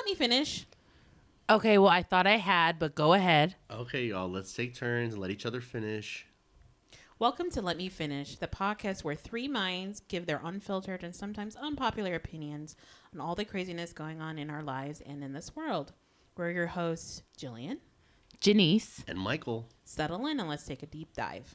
let me finish. Okay, well, I thought I had, but go ahead. Okay, y'all, let's take turns and let each other finish. Welcome to Let Me Finish, the podcast where three minds give their unfiltered and sometimes unpopular opinions on all the craziness going on in our lives and in this world. We're your hosts, Jillian, Janice. And Michael. Settle in and let's take a deep dive.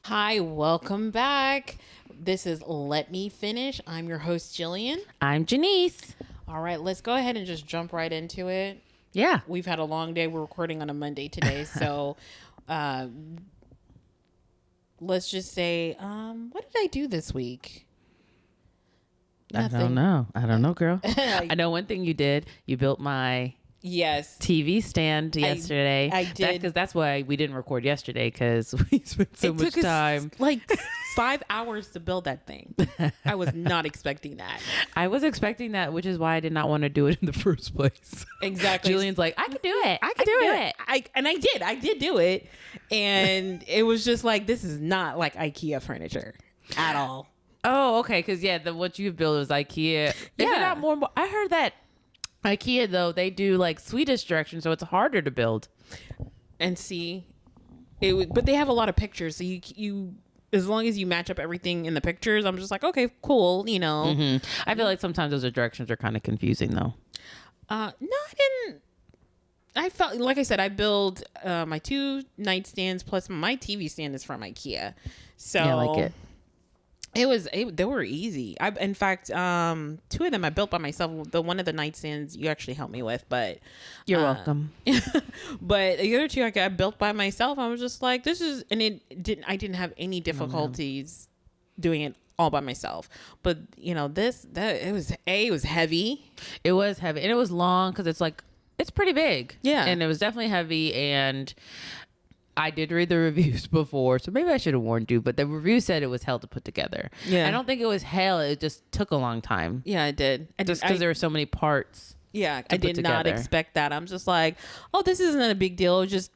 Hi, welcome back. This is Let Me Finish. I'm your host, Jillian. I'm Janice. All right, let's go ahead and just jump right into it. Yeah. We've had a long day. We're recording on a Monday today, so let's just say, what did I do this week? Nothing. I don't know, girl. I know one thing you did. You built my TV stand yesterday. I did. Because that's why we didn't record yesterday, because we spent so much time. Like 5 hours to build that thing. I was not expecting that. I was expecting that, which is why I did not want to do it in the first place. Exactly. Julian's like, I can do it. I can do it. I did do it. And it was just like, this is not like IKEA furniture at all. Oh, okay. Because, what you built was IKEA. Is it not more? I heard that IKEA, though, they do like Swedish direction, so it's harder to build. And see, but they have a lot of pictures. So you as long as you match up everything in the pictures, I'm just like, okay, cool, you know. Mm-hmm. I feel like sometimes those directions are kind of confusing, though. No, I didn't. I felt, like I said, I build my 2 nightstands plus my TV stand is from IKEA. So yeah, I like it. They were easy. In fact, 2 of them I built by myself. The one of the nightstands you actually helped me with, but you're welcome. But the other 2 I built by myself. I was just like, this is, and I didn't have any difficulties doing it all by myself. But you know, it was heavy. It was heavy, and it was long because it's pretty big. Yeah, and it was definitely heavy. And I did read the reviews before, so maybe I should have warned you, but the review said it was hell to put together. Yeah. I don't think it was hell. It just took a long time. Yeah, it did. Just because there were so many parts. Yeah, I did not expect that. I'm just like, oh, this isn't a big deal. Just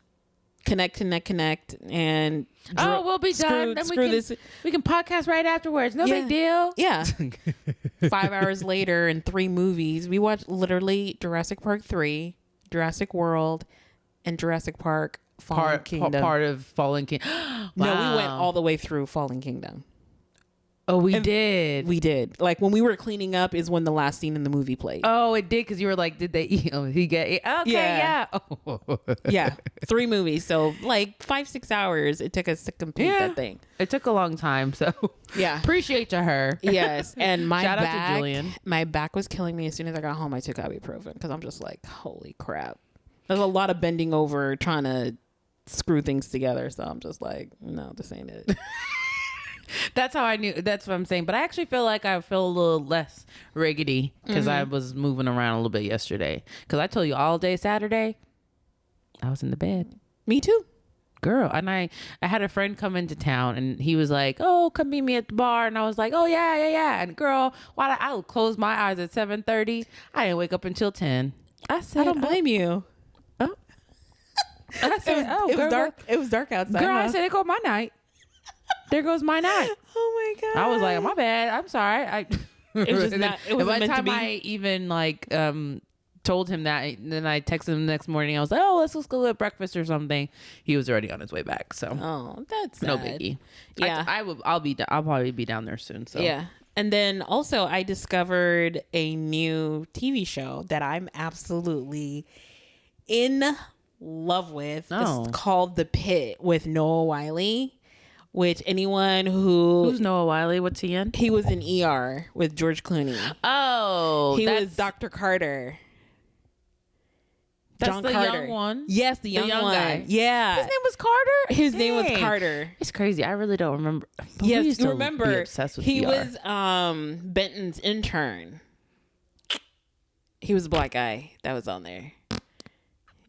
connect. And we'll be done. Then we can podcast right afterwards. No big deal. Yeah. 5 hours later and 3 movies. We watched literally Jurassic Park 3, Jurassic World, and Jurassic Park Fallen Kingdom. Part of Fallen Kingdom. Wow. No, we went all the way through Fallen Kingdom. Oh, we did. We did. Like when we were cleaning up is when the last scene in the movie played. Oh, it did, because you were like, did they eat? Oh, he get it? Okay, yeah. Oh. Yeah, 3 movies. So like 5-6 hours it took us to complete that thing. It took a long time. So yeah, appreciate to her. Yes, and Shout out to Julian. My back was killing me as soon as I got home. I took ibuprofen because I'm just like, holy crap. There's a lot of bending over trying to screw things together, so I'm just like, no, this ain't it. That's how I knew. That's what I'm saying. But I actually feel like I feel a little less riggedy because I was moving around a little bit yesterday. Because I told you all day Saturday, I was in the bed. Me too, girl. And I had a friend come into town, and he was like, "Oh, come meet me at the bar." And I was like, "Oh yeah." And girl, I would close my eyes at 7:30. I didn't wake up until 10. I said, I don't blame you. Oh. I said, it was dark. It was dark outside. Girl, I said, there goes my night. There goes my night. Oh my god. I was like, my bad. I'm sorry. It was just not. It was by the meant to time be. I even told him that, and then I texted him the next morning. I was like, oh, let's go get breakfast or something. He was already on his way back. So that's sad. No biggie. Yeah, I'll probably be down there soon. So yeah. And then also I discovered a new TV show that I'm absolutely in love with. It's called The Pit with Noah Wyle. Which anyone who's Noah Wyle? What's he in? He was in ER with George Clooney. Oh, he was Dr. Carter. That's John the Carter. young one. Yes, the young one. Guy. Yeah, his name was Carter. His name was Carter. It's crazy. I really don't remember. But yes, you remember? Be obsessed with he ER. was Benton's intern. He was a black guy that was on there.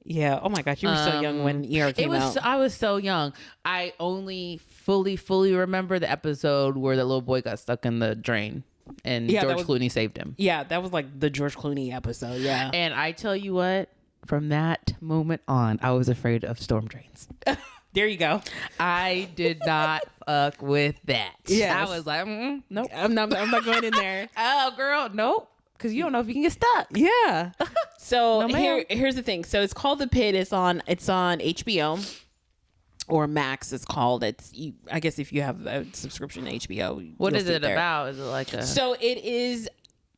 Yeah. Oh my gosh, you were so young when ER came out. I was so young. I only fully remember the episode where the little boy got stuck in the drain and George Clooney saved him. Yeah, that was like the George Clooney episode. Yeah. And I tell you what, from that moment on, I was afraid of storm drains. There you go. I did not fuck with that. Yeah, I was like, nope. I'm not going in there. Oh, girl, nope. because you don't know if you can get stuck. Yeah. So No, here's the thing. So it's called The Pit. It's on HBO. Or Max is called. I guess if you have a subscription to HBO. What is it about? Is it like a... So it is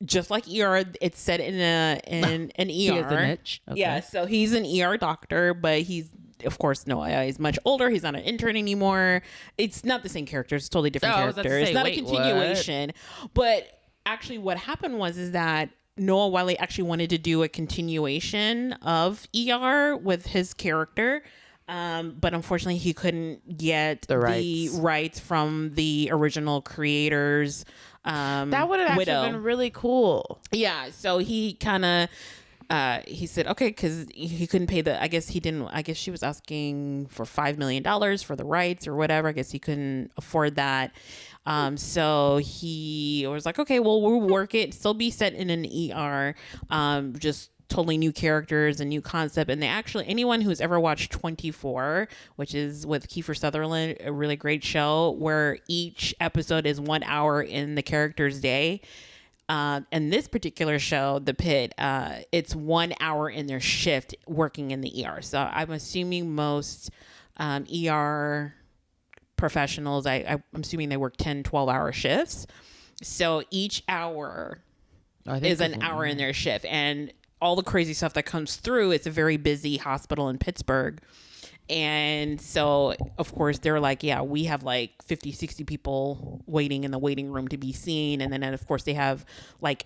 just like ER. It's set in an ER. He is a niche. Okay. Yeah. So he's an ER doctor, but he's, of course, he's much older. He's not an intern anymore. It's not the same character. It's a totally different character. It's not a continuation. But actually what happened is that Noah Wyle actually wanted to do a continuation of ER with his character. But unfortunately he couldn't get the rights from the original creators. That would have actually been really cool. Yeah. So he kind of, he said, okay, cause he couldn't pay I guess she was asking for $5 million for the rights or whatever. I guess he couldn't afford that. So he was like, okay, well, we'll work it, still be set in an ER, just totally new characters and new concept. And anyone who's ever watched 24, which is with Kiefer Sutherland, a really great show where each episode is 1 hour in the character's day. And this particular show, The Pit, it's 1 hour in their shift working in the ER. So I'm assuming most ER professionals, I'm assuming they work 10, 12-hour shifts. So each hour is an hour in their shift. And all the crazy stuff that comes through, it's a very busy hospital in Pittsburgh. And so, of course, they're like, yeah, we have like 50, 60 people waiting in the waiting room to be seen. And then, of course, they have like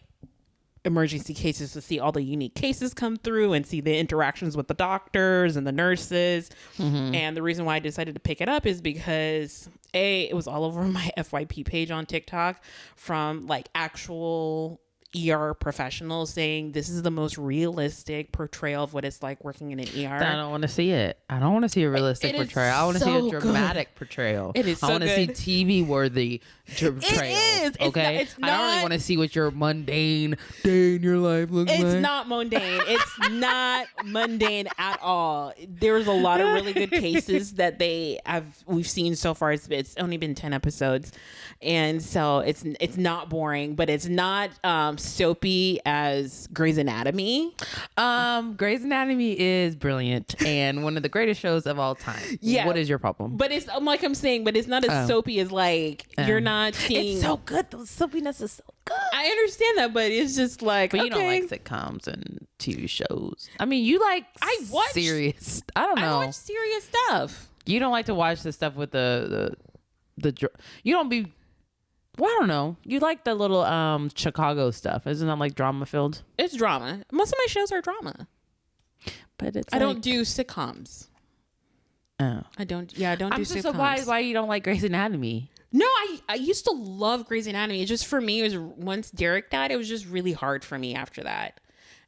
emergency cases to see all the unique cases come through and see the interactions with the doctors and the nurses. Mm-hmm. And the reason why I decided to pick it up is because it was all over my FYP page on TikTok from like actual ER professionals saying this is the most realistic portrayal of what it's like working in an ER. I don't want to see it. I don't want to see a realistic portrayal. I want to see a dramatic portrayal. It is so I want to see TV worthy portrayal. It is. Okay. It's not, I don't really want to see what your mundane day in your life looks like. It's not mundane. It's not mundane at all. There's a lot of really good cases that we've seen so far. It's only been 10 episodes. And so it's not boring, but it's not soapy as Grey's Anatomy. Grey's Anatomy is brilliant and one of the greatest shows of all time. Yeah. What is your problem? But it's like I'm saying, but it's not as soapy as like you're not seeing. It's so good. The soapiness is so good. I understand that, but it's just like, but you don't like sitcoms and TV shows. I mean, you like serious. I don't know. I watch serious stuff. You don't like to watch the stuff with the you don't be. Well, I don't know. You like the little Chicago stuff. Isn't that like drama filled? It's drama. Most of my shows are drama. But I don't do sitcoms. Oh. I don't do sitcoms. I'm just surprised why you don't like Grey's Anatomy. No, I used to love Grey's Anatomy. It just, for me, it was once Derek died, it was just really hard for me after that.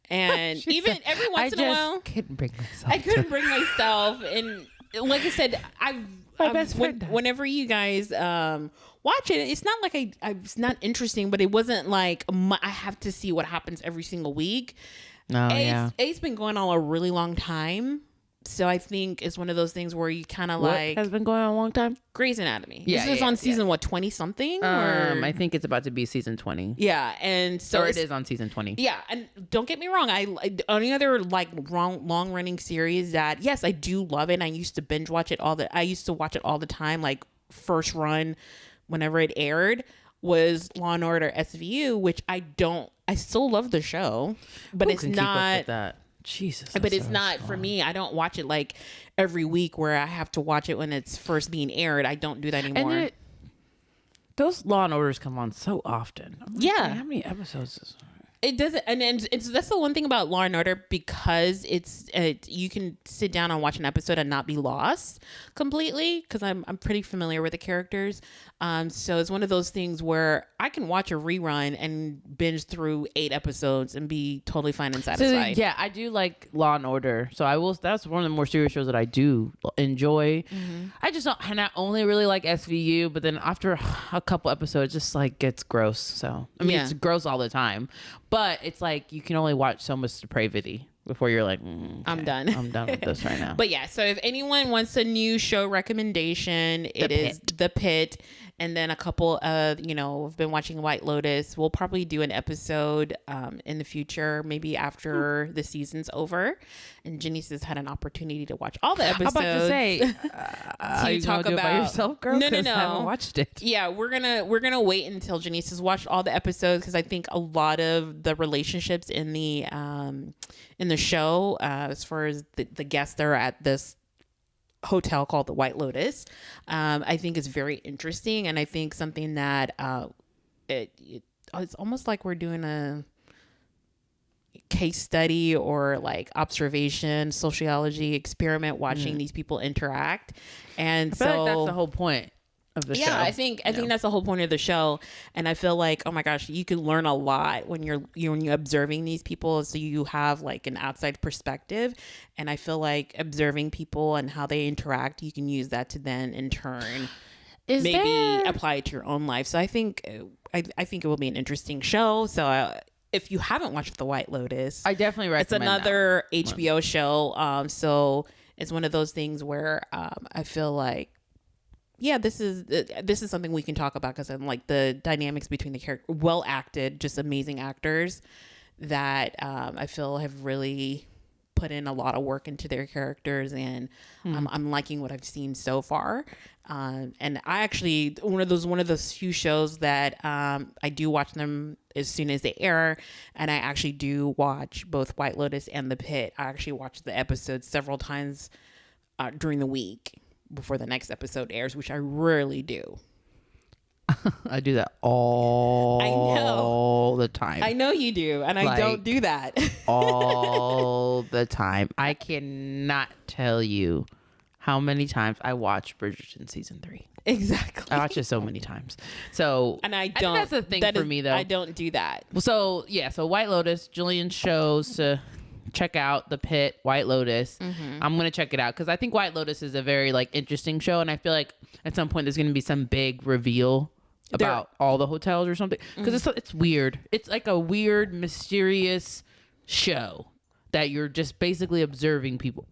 And even every once in a while, I couldn't bring myself. I couldn't bring myself. And like I said, whenever you guys watch it, it's not like it's not interesting, but it wasn't like I have to see what happens every single week. It's been going on a really long time. So I think it's one of those things where you kind of like... has been going on a long time? Grey's Anatomy. Yeah, this is on season, 20-something? I think it's about to be season 20. Yeah, and so... Or it is on season 20. Yeah, and don't get me wrong. Only other like long-running series that, yes, I do love it. And I used to binge watch it I used to watch it all the time, like first run, whenever it aired, was Law & Order SVU, which I still love the show, but it's not... Keep up with that? Jesus. But it's not for me. I don't watch it like every week where I have to watch it when it's first being aired. I don't do that anymore. And those Law and Orders come on so often. Yeah. How many episodes is it doesn't, and that's the one thing about Law and Order, because you can sit down and watch an episode and not be lost completely, because I'm pretty familiar with the characters. So it's one of those things where I can watch a rerun and binge through 8 episodes and be totally fine and satisfied. So, yeah, I do like Law and Order. So that's one of the more serious shows that I do enjoy. Mm-hmm. I just don't, and I only really like SVU, but then after a couple episodes, it just like gets gross. So I mean, it's gross all the time. But it's like you can only watch so much depravity before you're like, okay, I'm done with this right now. But yeah, so if anyone wants a new show recommendation, it is The Pit. And then a couple of, I've been watching White Lotus. We'll probably do an episode in the future, maybe after the season's over. And Janice has had an opportunity to watch all the episodes. I'm about to say, are you talk about it by yourself, girl? No. I haven't watched it. Yeah, we're gonna wait until Janice has watched all the episodes, because I think a lot of the relationships in the show, as far as the guests that are at this hotel called the White Lotus, I think is very interesting, and I think something that it's almost like we're doing a case study or like observation, sociology experiment, watching these people interact. And I feel like that's the whole point of the show. Yeah, I think that's the whole point of the show. And I feel like, oh my gosh, you can learn a lot when you're observing these people, so you have like an outside perspective. And I feel like observing people and how they interact, you can use that to then in turn apply it to your own life. So I think it will be an interesting show. So if you haven't watched The White Lotus, I definitely recommend. It's another HBO show. So it's one of those things where I feel like, yeah, this is something we can talk about, because I'm like the dynamics between the character, well acted, just amazing actors that I feel have really put in a lot of work into their characters, and I'm liking what I've seen so far. And I actually one of those few shows that I do watch them as soon as they air, and I actually do watch both White Lotus and The Pit. I actually watch the episodes several times during the week before the next episode airs, which I rarely do. I do that all the time. I know you do, and I don't do that all the time. I cannot tell you how many times I watch Bridgerton season 3. Exactly. I watch it so many times. So, and I think that's the thing for me, though. I don't do that. So White Lotus, Julian shows to check out. The Pit, White Lotus. I'm gonna check it out, because I think White Lotus is a very like interesting show, and I feel like at some point there's gonna be some big reveal about all the hotels or something, because it's weird. It's like a weird, mysterious show that you're just basically observing people.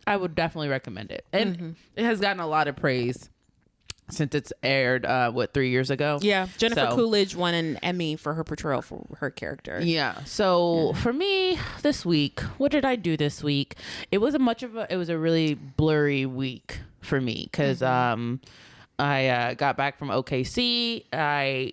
I would definitely recommend it, and it has gotten a lot of praise since it's aired 3 years ago. Yeah, Jennifer Coolidge won an Emmy for her portrayal for her character. For me this week, what did I do this week? It was a really blurry week for me, because I got back from OKC. I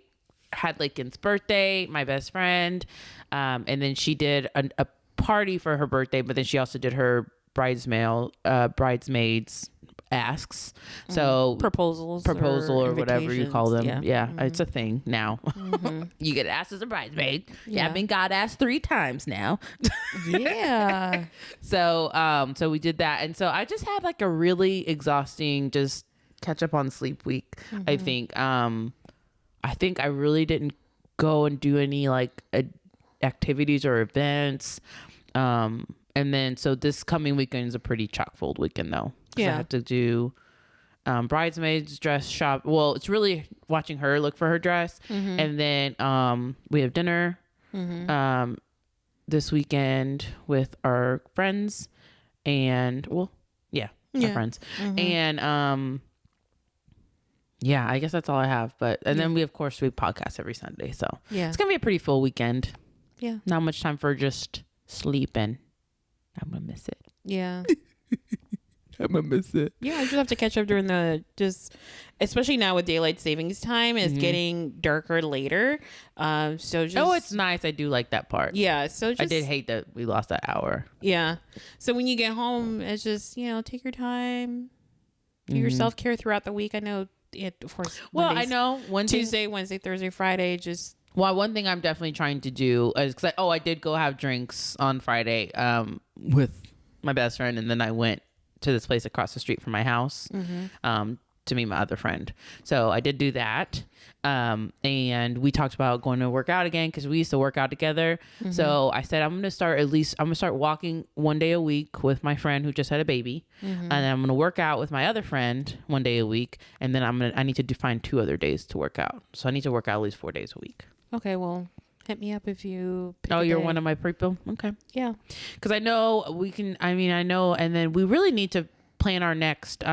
had Lakin's birthday, my best friend, and then she did a party for her birthday, but then she also did her bridesmaids asks, so proposal or whatever you call them. It's a thing now. You get asked as a bridesmaid. I've been got asked 3 times now. So we did that, and so I just had like a really exhausting just catch up on sleep week. I think I really didn't go and do any like activities or events, and then so this coming weekend is a pretty chock full weekend though. I have to do bridesmaids dress shop. Well, it's really watching her look for her dress, and then we have dinner this weekend with our friends, and our friends, and I guess that's all I have. But then we podcast every Sunday, so it's gonna be a pretty full weekend. Not much time for just sleeping. I'm gonna miss it. I'm gonna miss it. I just have to catch up during especially now with daylight savings time, it's getting darker later. It's nice. I do like that part. So I did hate that we lost that hour. So when you get home, it's just take your time, do your self care throughout the week. I know of course. I know Tuesday, Wednesday, Thursday, Friday. One thing I'm definitely trying to do is because I did go have drinks on Friday with my best friend, and then I went to this place across the street from my house to meet my other friend. So I did do that, and we talked about going to work out again, because we used to work out together. So I said I'm gonna start walking 1 day a week with my friend who just had a baby, and then I'm gonna work out with my other friend 1 day a week, and then I need to find 2 other days to work out. So I need to work out at least 4 days a week. Okay, well, hit me up if you pick you're one of my people. Okay. Yeah. Because I know I know, and then we really need to plan our next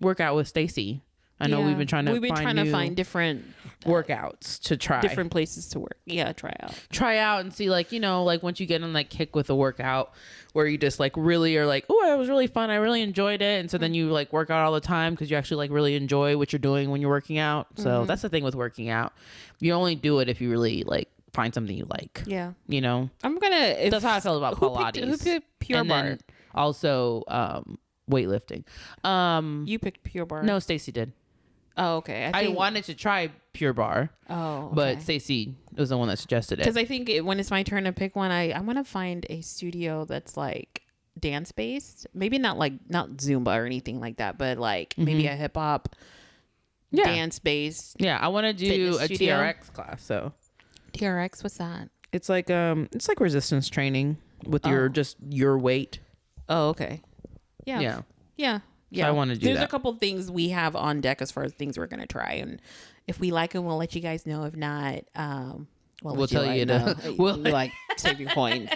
workout with Stacy. I know we've been trying to find different workouts to try, different places to work. Yeah, try out and see, like, you know, like once you get on that kick with a workout where you just like really are like, oh, it was really fun, I really enjoyed it, and so then you like work out all the time because you actually like really enjoy what you're doing when you're working out. So that's the thing with working out, you only do it if you really like find something you like. Yeah, you know, that's how I felt about Pilates. Who picked Pure Barre? Then also weightlifting. You picked Pure Barre. No, Stacy did. Oh, okay. I wanted to try Pure Barre. Oh, okay. But Stacey was the one that suggested it. Because I think when it's my turn to pick one, I want to find a studio that's like dance based. Maybe not Zumba or anything like that, but like maybe a hip hop dance based. Yeah, I want to do a studio. TRX class. So TRX, what's that? it's like resistance training with your weight. Oh, okay. Yeah. So I want to do There's that. a couple things we have on deck as far as things we're going to try. And if we like them, we'll let you guys know. If not, we'll tell you to we'll like save your points.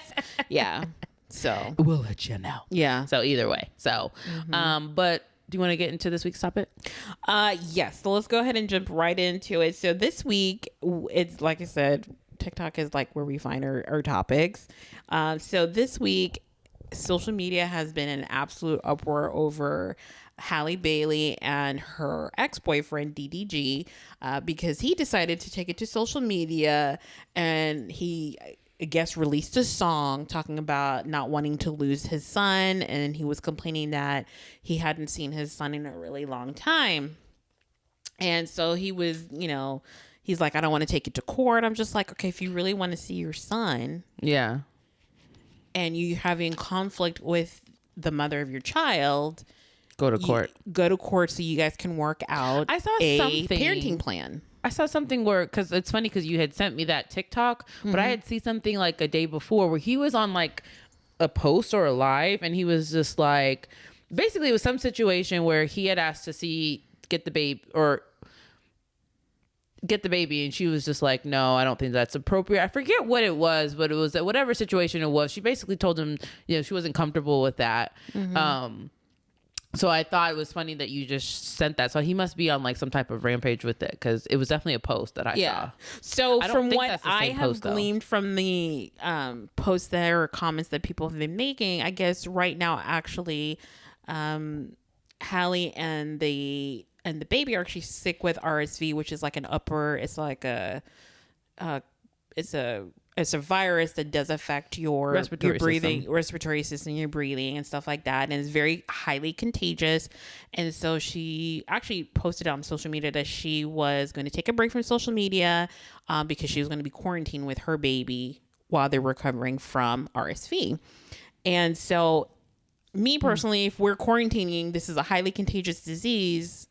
Yeah. So we'll let you know. Yeah. So either way. So, but do you want to get into this week's topic? Yes. So let's go ahead and jump right into it. So this week, it's like I said, TikTok is like where we find our topics. So this week, social media has been an absolute uproar over Halle Bailey and her ex-boyfriend DDG because he decided to take it to social media, and he, I guess, released a song talking about not wanting to lose his son, and he was complaining that he hadn't seen his son in a really long time. And so he was, he's like, I don't want to take it to court. I'm just like, okay, if you really want to see your son, yeah, and you having conflict with the mother of your child, go to court. Go to court so you guys can work out I saw a something. parenting plan. I saw something where, because it's funny because you had sent me that TikTok, but I had seen something like a day before where he was on like a post or a live, and he was just like, basically it was some situation where he had asked to get the baby, and she was just like, no, I don't think that's appropriate. I forget what it was, but it was whatever situation it was. She basically told him, she wasn't comfortable with that. So I thought it was funny that you just sent that. So he must be on like some type of rampage with it, because it was definitely a post that I saw. So I don't from think what that's the I same have post, though. gleaned from the posts there or comments that people have been making, I guess right now actually Halle and the baby are actually sick with RSV, which is like it's like it's a virus that does affect your respiratory system, your breathing and stuff like that. And it's very highly contagious. And so she actually posted on social media that she was going to take a break from social media because she was going to be quarantined with her baby while they're recovering from RSV. And so me personally, if we're quarantining, this is a highly contagious disease.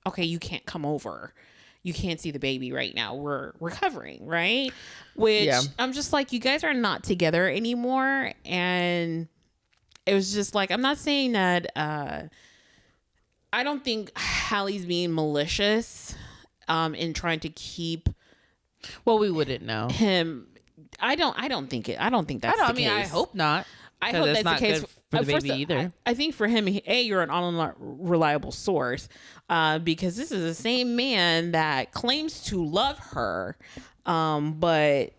Okay, you can't come over. You can't see the baby right now. We're recovering, right? Which I'm just like, you guys are not together anymore. And it was just like, I'm not saying that, I don't think Halle's being malicious in trying to keep. Well, we wouldn't know him. I don't think that's the case. I hope not. I hope that's the case for the baby either. I think for him, you're an unreliable source because this is the same man that claims to love her, but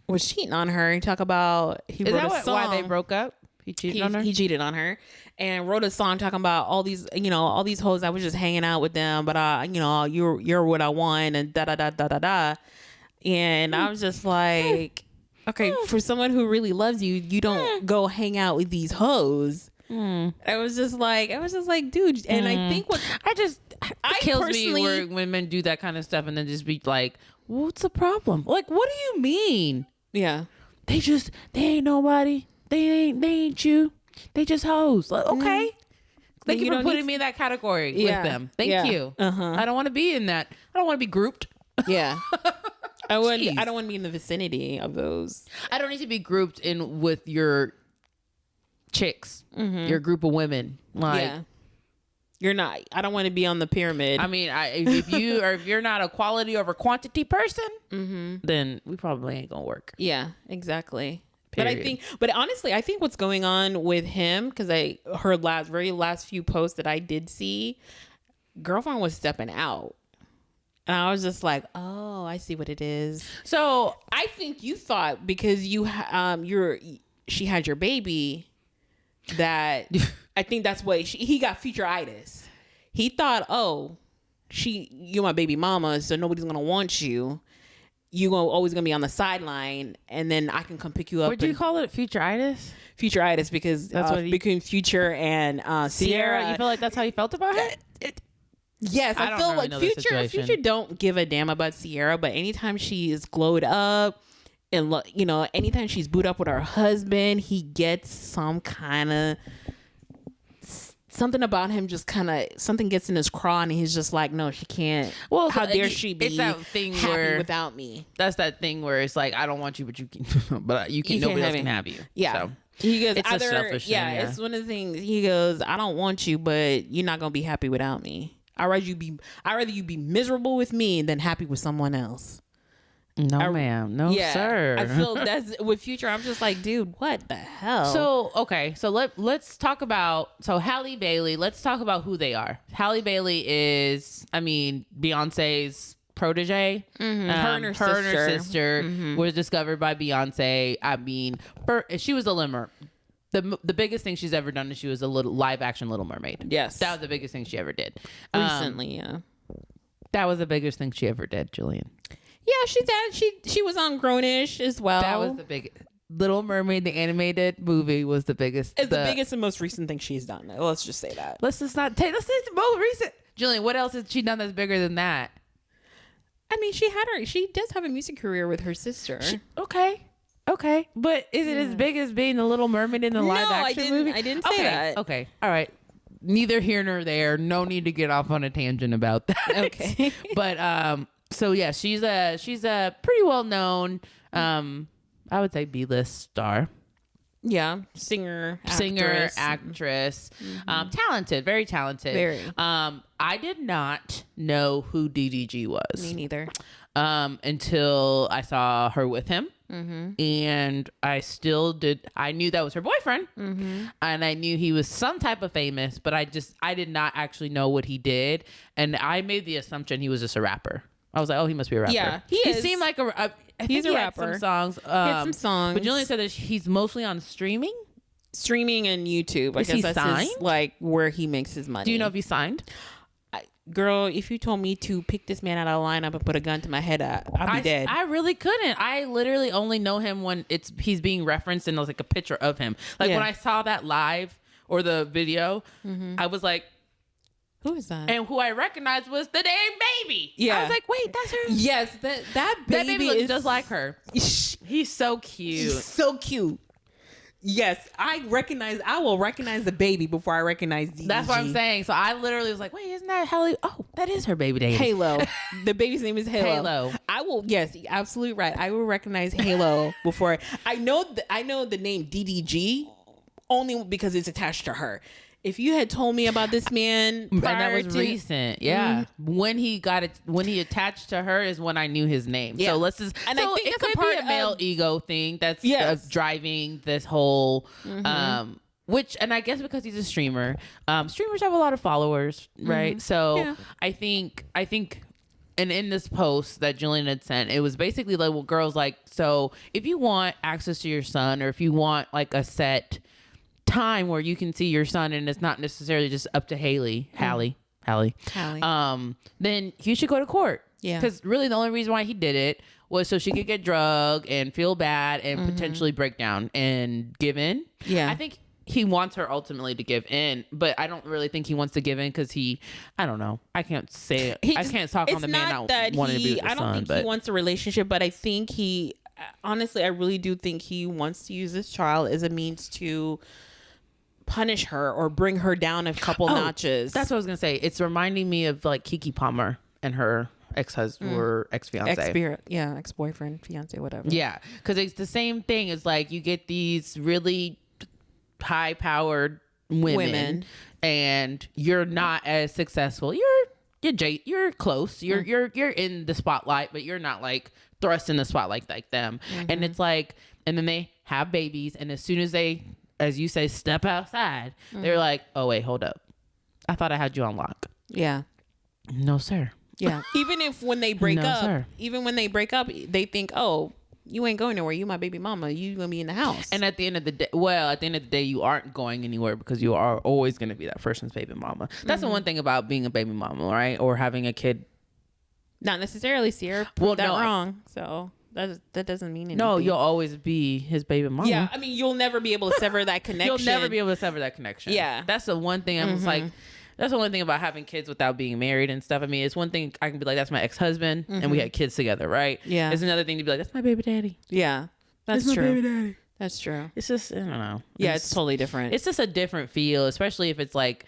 was cheating on her. He talk about Is that why they broke up? He cheated on her. He cheated on her and wrote a song talking about all these hoes. I was just hanging out with them, but you're what I want, and da da da da da da. And I was just like, okay, for someone who really loves you, you don't go hang out with these hoes. I was just like, dude. And I think it kills me where women do that kind of stuff and then just be like, what's the problem? Like, what do you mean? Yeah. They ain't nobody. They ain't you. They just hoes. Like, okay. Thank you for putting me in that category with them. Thank you. I don't want to be in that. I don't want to be grouped. Yeah. I don't want to be in the vicinity of those. I don't need to be grouped in with your chicks, your group of women. Like, you're not. I don't want to be on the pyramid. I mean, if you're not a quality over quantity person, then we probably ain't gonna work. Yeah, exactly. Period. But honestly, I think what's going on with him, because her very last few posts that I did see, girlfriend was stepping out. And I was just like, oh, I see what it is. So I think you thought because she had your baby that I think that's what he got future-itis. He thought, oh, you're my baby mama, so nobody's gonna want you. You always gonna be on the sideline, and then I can come pick you up. Would you call it future-itis? Future-itis because that's what between Future and Sierra. You feel like that's how you felt about her? Yes, I feel like Future don't give a damn about Sierra, but anytime she is glowed up and anytime she's booed up with her husband, he gets some kind of something about him. Just kind of something gets in his craw, and he's just like, no, she can't. Well, how dare she be? It's that thing happy without me. That's that thing where it's like, I don't want you, but you can, but you can. Nobody else can have you. Yeah. So. He goes, it's a selfish thing. Yeah, it's one of the things. He goes, I don't want you, but you're not gonna be happy without me. I'd rather you be miserable with me than happy with someone else. No, ma'am. No, sir. I feel that's with Future. I'm just like, dude, what the hell? So, okay. So let's talk about, Halle Bailey. Let's talk about who they are. Halle Bailey is, Beyonce's protege. Mm-hmm. Her and her sister mm-hmm. was discovered by Beyonce. She was a limmer. The biggest thing she's ever done is she was a live action Little Mermaid. Yes. That was the biggest thing she ever did. Recently, yeah. That was the biggest thing she ever did, Jillian. Yeah, she was on Grownish as well. That was the big Little Mermaid, the animated movie, was the biggest. It's the biggest and most recent thing she's done. Let's just say that. Let's say the most recent. Jillian, what else has she done that's bigger than that? She does have a music career with her sister. Okay, but is it as big as being the Little Mermaid in the live action movie? I didn't say that. Okay, all right. Neither here nor there. No need to get off on a tangent about that. Okay, but so yeah, she's a pretty well known, I would say B-list star. Yeah, singer, actress, mm-hmm. Talented, very talented. Very. I did not know who DDG was. Me neither. Until I saw her with him. Mm-hmm. And I knew that was her boyfriend, mm-hmm. and I knew he was some type of famous, but I did not actually know what he did. And I made the assumption he was just a rapper. I was like, oh, he must be a rapper. Yeah, he seemed like he's a rapper. Had some songs. But Julian said that he's mostly on streaming and YouTube. Is he signed? Like where he makes his money. Do you know if he's signed? Girl, if you told me to pick this man out of a lineup and put a gun to my head, I'd be dead. I really couldn't. I literally only know him when he's being referenced and there's like a picture of him. Like when I saw that live or the video, mm-hmm. I was like, who is that? And who I recognized was the damn baby. Yeah. I was like, wait, that's her. Yes, that baby looks just like her. He's so cute. He's so cute. Yes, I will recognize the baby before I recognize DDG. That's what I'm saying. So I literally was like, wait, isn't that Halle? Oh, that is her baby daddy. Halo. The baby's name is Halo. I will, yes, you're absolutely right. I will recognize Halo before I know the name DDG only because it's attached to her. If you had told me about this man, and that was recent, yeah. Mm-hmm. When he attached to her is when I knew his name. Yeah. So let's just, and I think it could be a male ego thing that's driving this whole, mm-hmm. And I guess because he's a streamer, streamers have a lot of followers, right? Mm-hmm. So I think. And in this post that Jillian had sent, it was basically like, well, girls, like, so if you want access to your son, or if you want like a set time where you can see your son and it's not necessarily just up to Halle, then you should go to court. Yeah. Because really the only reason why he did it was so she could get drugged and feel bad and mm-hmm. potentially break down and give in. Yeah. I think he wants her ultimately to give in, but I don't really think he wants to give in because I don't know. I can't say it. I can't talk on the man not wanting to be with the son. I don't think he wants a relationship, but I think honestly, I really do think he wants to use this child as a means to punish her or bring her down a couple notches. That's what I was gonna say. It's reminding me of like Keke Palmer and her ex-husband or ex-fiance. Ex-boyfriend, fiance, whatever. Yeah, because it's the same thing. It's like you get these really high-powered women and you're not as successful. You're close. You're in the spotlight, but you're not like thrust in the spotlight like them. Mm-hmm. And it's like, and then they have babies, and as soon as they, as you say, step outside, they're like, oh wait, hold up, I thought I had you on lock. Yeah. No, sir. Yeah. Even if when they break No, up, sir. they think, oh, you ain't going nowhere. You my baby mama. You gonna be in the house. And at the end of the day, you aren't going anywhere because you are always going to be that person's baby mama. That's the one thing about being a baby mama, right? Or having a kid. Not necessarily, Sierra. Proved that wrong. So that doesn't mean anything. No, you'll always be his baby mama. Yeah, I mean, you'll never be able to sever that connection. You'll never be able to sever that connection. Yeah. That's the one thing I'm just like, that's the one thing about having kids without being married and stuff. I mean, it's one thing I can be like, that's my ex-husband and we had kids together, right? Yeah. It's another thing to be like, that's my baby daddy. Yeah, that's That's true. my baby daddy. That's true. It's just, I don't know. Yeah, it's totally different. It's just a different feel, especially if it's like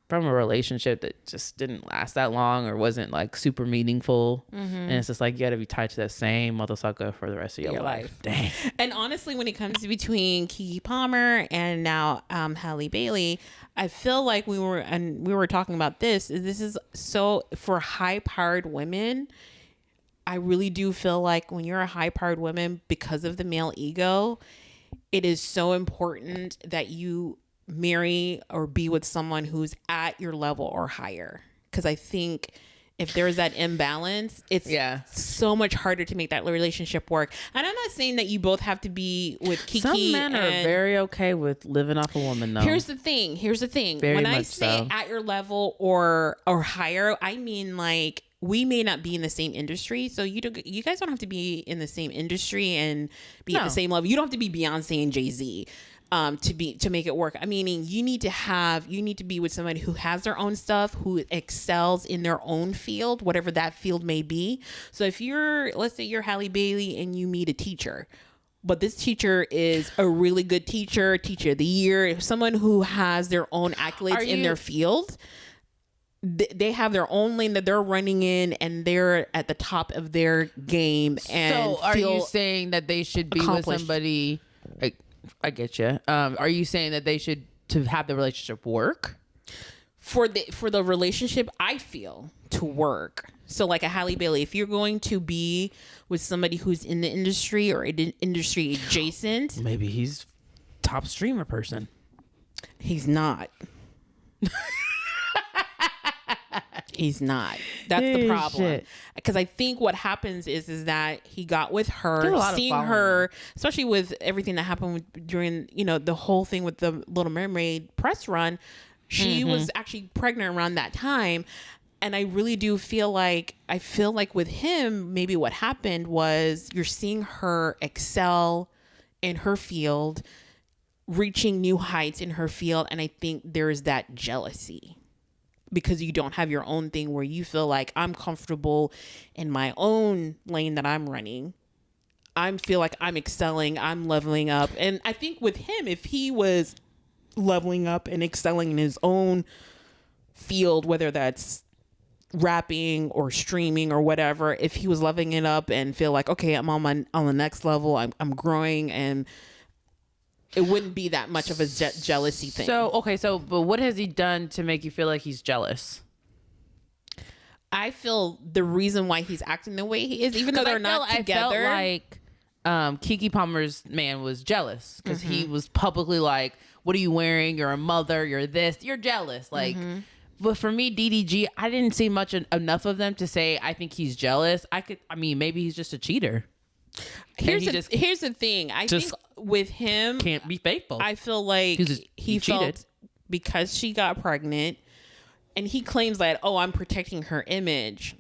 from a relationship that just didn't last that long or wasn't like super meaningful. And it's just like, you got to be tied to that same motherfucker for the rest of your life. Dang. And honestly, when it comes to between Keke Palmer and now Halle Bailey, I feel like we were talking about this. This is so for high-powered women. I really do feel like when you're a high-powered woman, because of the male ego, it is so important that you marry or be with someone who's at your level or higher. Because I think if there's that imbalance, it's so much harder to make that relationship work. And I'm not saying that you both have to be with Keke. Some men are very okay with living off a woman, though. Here's the thing. Very when I much say so. at your level or higher, I mean like we may not be in the same industry, so you guys don't have to be in the same industry and be at the same level. You don't have to be Beyonce and Jay-Z to make it work. I mean, you need to be with somebody who has their own stuff, who excels in their own field, whatever that field may be. So if let's say you're Halle Bailey and you meet a teacher, but this teacher is a really good teacher of the year, someone who has their own accolades in their field. They have their own lane that they're running in and they're at the top of their game. And so are you saying that they should be with somebody? I get you. Are you saying that they should to have the relationship work? For the relationship, I feel to work. So like a Halle Bailey, if you're going to be with somebody who's in the industry or industry adjacent, maybe he's top streamer person. He's not. He's not. That's the problem. Because I think what happens is that he got with her, seeing her, especially with everything that happened during, the whole thing with the Little Mermaid press run. She was actually pregnant around that time. And I really do feel like with him, maybe what happened was you're seeing her excel in her field, reaching new heights in her field. And I think there's that jealousy. Because you don't have your own thing where you feel like I'm comfortable in my own lane that I'm running. I feel like I'm excelling, I'm leveling up. And I think with him, if he was leveling up and excelling in his own field, whether that's rapping or streaming or whatever, if he was leveling it up and feel like, okay, I'm on the next level, I'm growing, and it wouldn't be that much of a jealousy thing. But what has he done to make you feel like he's jealous? I feel the reason why he's acting the way he is, even though they're not together. I felt like Keke Palmer's man was jealous because he was publicly like, what are you wearing? You're a mother. You're this. You're jealous. Like, but for me, DDG, I didn't see enough of them to say I think he's jealous. Maybe he's just a cheater. Here's the thing. I think with him, can't be faithful. I feel like he felt because she got pregnant, and he claims that, I'm protecting her image.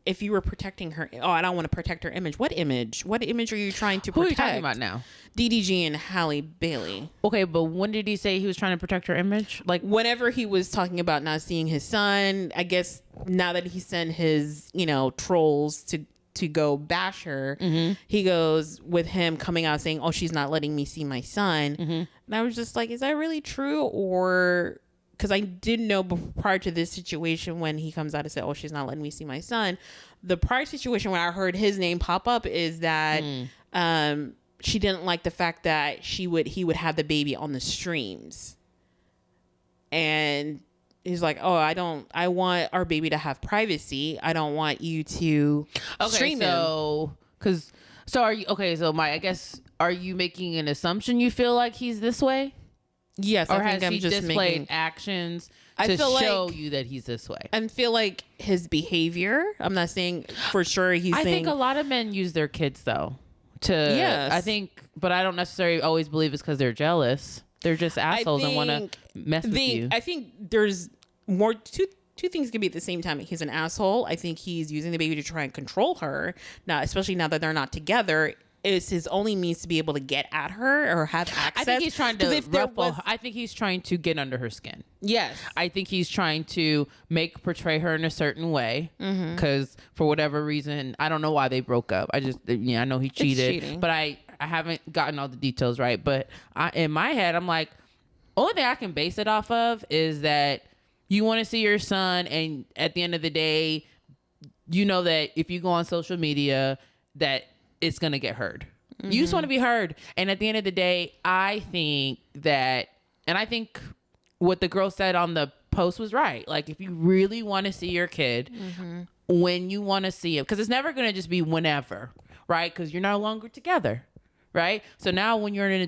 If you were protecting her, I don't want to protect her image. What image? What image are you trying to protect? Who are you talking about now? DDG and Halle Bailey. Okay, but when did he say he was trying to protect her image? Like whenever he was talking about not seeing his son, I guess now that he sent his, trolls to go bash her, he goes with him coming out saying, she's not letting me see my son. And I was just like, is that really true? Or because I didn't know prior to this situation when he comes out and said, she's not letting me see my son. The prior situation when I heard his name pop up is that she didn't like the fact that he would have the baby on the streams. And he's like, I want our baby to have privacy. I don't want you to stream him. Are you, I guess, are you making an assumption you feel like he's this way? Yes, or I think has I'm he just displayed making actions to show you that he's this way. I feel like his behavior, I'm not saying for sure I think a lot of men use their kids though I think, but I don't necessarily always believe it's because they're jealous. They're just assholes and want to mess with you. I think there's more two things can be at the same time. He's an asshole. I think he's using the baby to try and control her. Now, especially now that they're not together, is his only means to be able to get at her or have access. I think he's trying to ruffle. I think he's trying to get under her skin. Yes. I think he's trying to portray her in a certain way because for whatever reason, I don't know why they broke up. I know he cheated, but I haven't gotten all the details right. But in my head, I'm like, only thing I can base it off of is that you want to see your son, and at the end of the day, you know that if you go on social media, that it's going to get heard. You just want to be heard. And at the end of the day, I think what the girl said on the post was right. Like, if you really want to see your kid, when you want to see him, because it's never going to just be whenever, right? Because you're no longer together, right? So now when you're in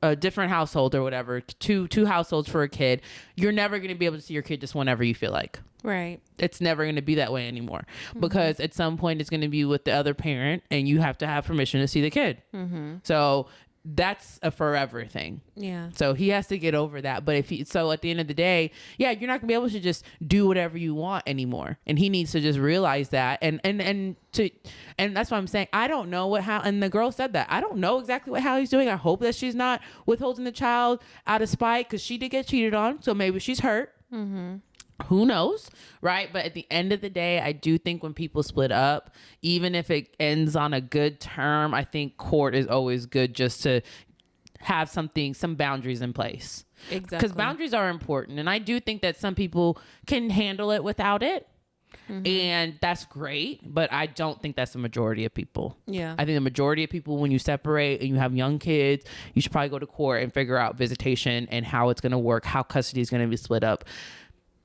a different household or whatever, two households for a kid, you're never going to be able to see your kid just whenever you feel like. Right. It's never going to be that way anymore because at some point it's going to be with the other parent and you have to have permission to see the kid. So that's a forever thing. Yeah. So he has to get over that. But so at the end of the day, yeah, you're not gonna be able to just do whatever you want anymore. And he needs to just realize that. And that's why I'm saying, I don't know and the girl said that. I don't know exactly what Halle's doing. I hope that she's not withholding the child out of spite because she did get cheated on. So maybe she's hurt. Who knows, right? But at the end of the day, I do think when people split up, even if it ends on a good term, I think court is always good just to have some boundaries in place. Exactly. Because boundaries are important. And I do think that some people can handle it without it. And that's great. But I don't think that's the majority of people. Yeah. I think the majority of people, when you separate and you have young kids, you should probably go to court and figure out visitation and how it's going to work, how custody is going to be split up.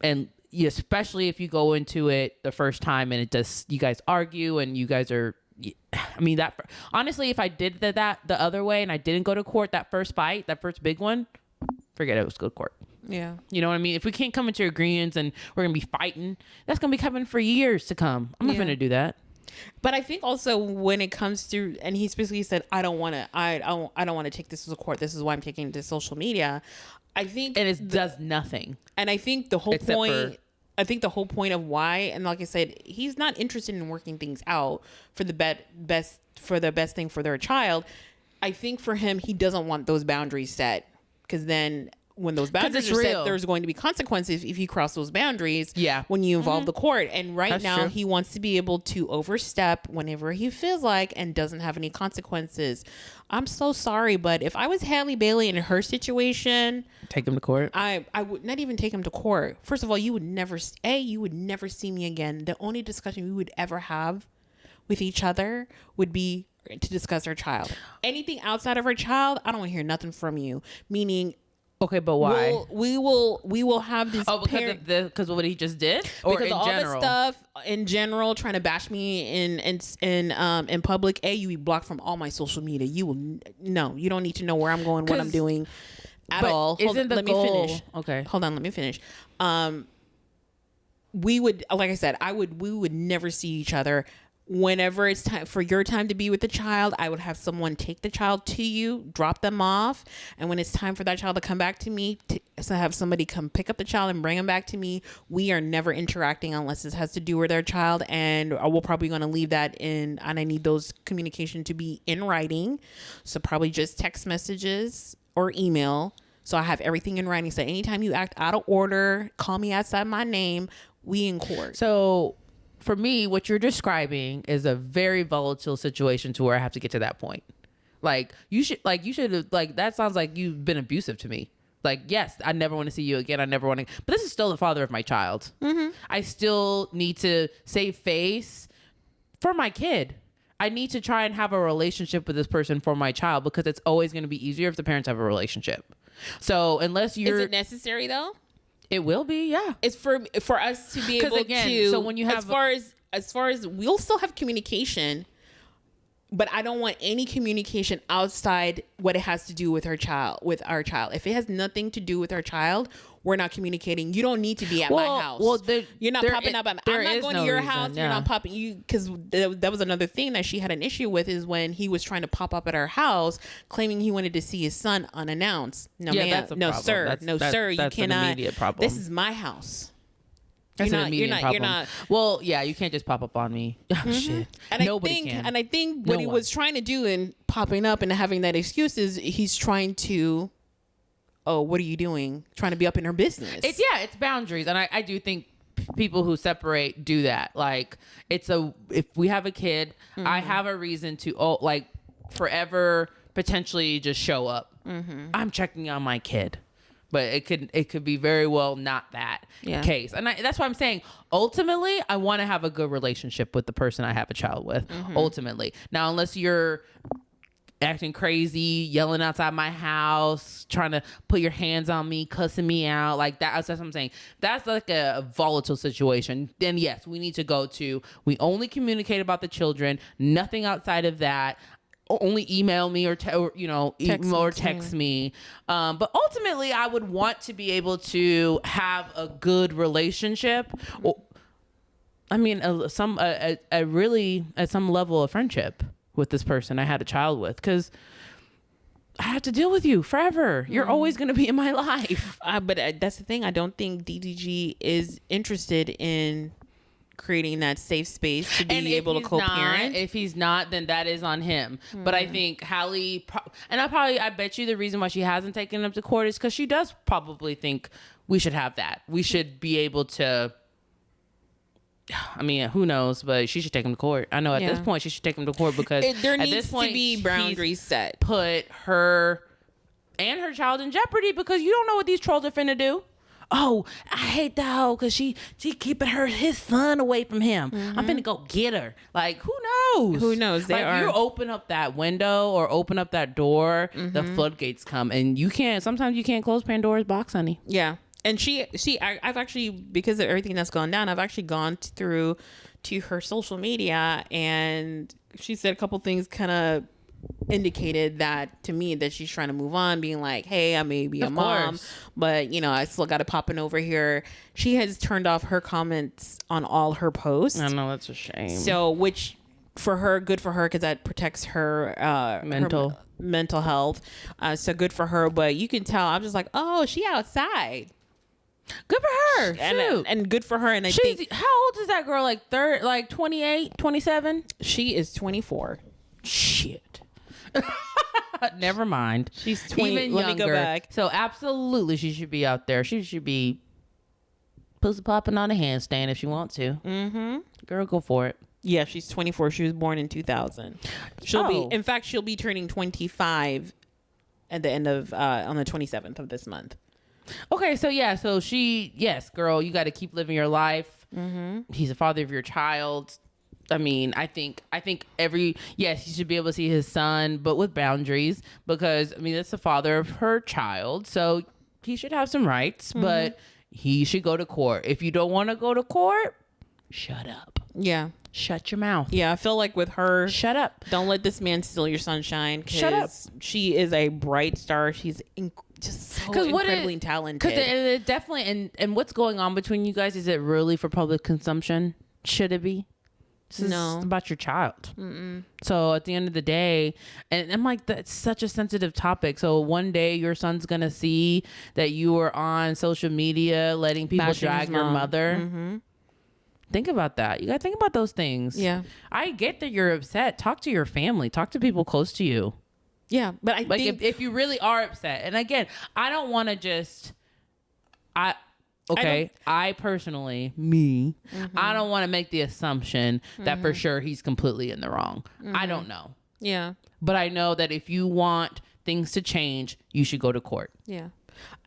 And especially if you go into it the first time and you guys argue and you guys are, honestly, if I did that the other way and I didn't go to court that first fight, that first big one, forget it, let's go to court. Yeah. You know what I mean? If we can't come into agreements and we're going to be fighting, that's going to be coming for years to come. I'm not going to do that. But I think also when it comes to, and he specifically said, I don't want to take this to court. This is why I'm taking it to social media. I think, and it does nothing. And I think the whole point of why, and like I said, he's not interested in working things out for the best thing for their child. I think for him, he doesn't want those boundaries set, because then when those boundaries are set, there's going to be consequences if you cross those boundaries. Yeah. When you involve the court. And That's now true. He wants to be able to overstep whenever he feels like and doesn't have any consequences. I'm so sorry, but if I was Halle Bailey in her situation, take him to court. I would not even take him to court. First of all, you would never see me again. The only discussion we would ever have with each other would be to discuss our child. Anything outside of our child, I don't want to hear nothing from you. Meaning, okay, but why? We will have this. Oh, because of what he just did, or because in all general? the stuff in general, trying to bash me in public. You be blocked from all my social media. You don't need to know where I'm going, what I'm doing, at all. Isn't the goal? Let me finish. Okay, hold on. Let me finish. We would, like I said, we would never see each other. Whenever it's time for your time to be with the child, I would have someone take the child to you, drop them off. And when it's time for that child to come back to me, to have somebody come pick up the child and bring them back to me. We are never interacting unless it has to do with their child. And we're probably going to leave that in. And I need those communication to be in writing. So probably just text messages or email. So I have everything in writing. So anytime you act out of order, call me outside my name, we in court. So for me, what you're describing is a very volatile situation to where I have to get to that point. Like you should that sounds like you've been abusive to me. Like, yes, I never want to see you again. I never want to, but this is still the father of my child. I still need to save face for my kid. I need to try and have a relationship with this person for my child, because it's always going to be easier if the parents have a relationship. So unless you're, is it necessary though? It will be, yeah. It's for us to be able to. So when you have, as far as we'll still have communication, but I don't want any communication outside what it has to do with our child. If it has nothing to do with our child, we're not communicating. You don't need to be at my house. Well, you're not popping up. I'm not going to your house. Yeah. You're not popping. Because that was another thing that she had an issue with, is when he was trying to pop up at our house, claiming he wanted to see his son unannounced. No, Yeah, ma'am. that's a No, problem. sir. No, sir. You That's an cannot. immediate problem. This is my house. That's You're an not- immediate you're not- problem. you're not- Well, yeah, you can't just pop up on me. Oh, shit. And Nobody can. And I think what No he one. was trying to do in popping up and having that excuse is he's trying to, oh, what are you doing? Trying to be up in her business. It's boundaries, and I do think people who separate do that. Like, if we have a kid, I have a reason to forever potentially just show up. I'm checking on my kid. But it could be very well not that case. And that's why I'm saying, ultimately, I want to have a good relationship with the person I have a child with, ultimately. Now, unless you're acting crazy, yelling outside my house, trying to put your hands on me, cussing me out, like that. That's what I'm saying. That's like a volatile situation. Then, yes, we need to we only communicate about the children, nothing outside of that. Only email me or text me. But ultimately, I would want to be able to have a good relationship. I mean, really at some level of friendship with this person I had a child with, because I have to deal with you forever. You're always going to be in my life. But that's the thing. I don't think DDG is interested in creating that safe space to be able to co-parent. If he's not, then that is on him. But I think Halle, I bet you the reason why she hasn't taken him to court is because she does probably think we should have that. We should be able to, I mean, who knows, but she should take him to court. I know at this point she should take him to court because there at needs this point to be boundaries set. Put her and her child in jeopardy because you don't know what these trolls are finna do. Oh, I hate that hoe because she keeping his son away from him. I'm finna go get her. Like, who knows? Who knows? You open up that window or open up that door, the floodgates come, and sometimes you can't close Pandora's box, honey. Yeah. And I've actually, because of everything that's gone down, I've actually gone through to her social media, and she said a couple things kind of indicated that to me that she's trying to move on, being like, hey, I may be a mom, but I still got it popping over here. She has turned off her comments on all her posts. I know, that's a shame. So, which for her, good for her, because that protects her mental health. So good for her. But you can tell, I'm just like, oh, she outside. Good for her. And good for her. And I think, how old is that girl? Like 28, 27? She is 24. Shit. Never mind. She's 20. Even Let younger. me go back. So absolutely, she should be out there. She should be pussy popping on a handstand if she wants to. Girl, go for it. Yeah, she's 24. She was born in 2000. She'll be turning 25 at the end of on the 27th of this month. Okay, so yes, girl, you got to keep living your life. He's the father of your child. I mean, I think he should be able to see his son, but with boundaries, because I mean, that's the father of her child. So he should have some rights, but he should go to court. If you don't want to go to court, shut up. Yeah. Shut your mouth. Yeah. I feel like with her, shut up. Don't let this man steal your sunshine. Shut up. She is a bright star. She's just so incredibly talented. Because it definitely, and what's going on between you guys, is it really for public consumption? Should it be? No. It's about your child. So at the end of the day, and I'm like, that's such a sensitive topic. So one day your son's going to see that you were on social media letting people drag your mother. Think about that. You got to think about those things. Yeah. I get that you're upset. Talk to your family. Talk to people close to you. Yeah. But I think if you really are upset, and again, I don't want to just, I personally, I don't want to make the assumption that for sure he's completely in the wrong. I don't know. Yeah. But I know that if you want things to change, you should go to court. Yeah.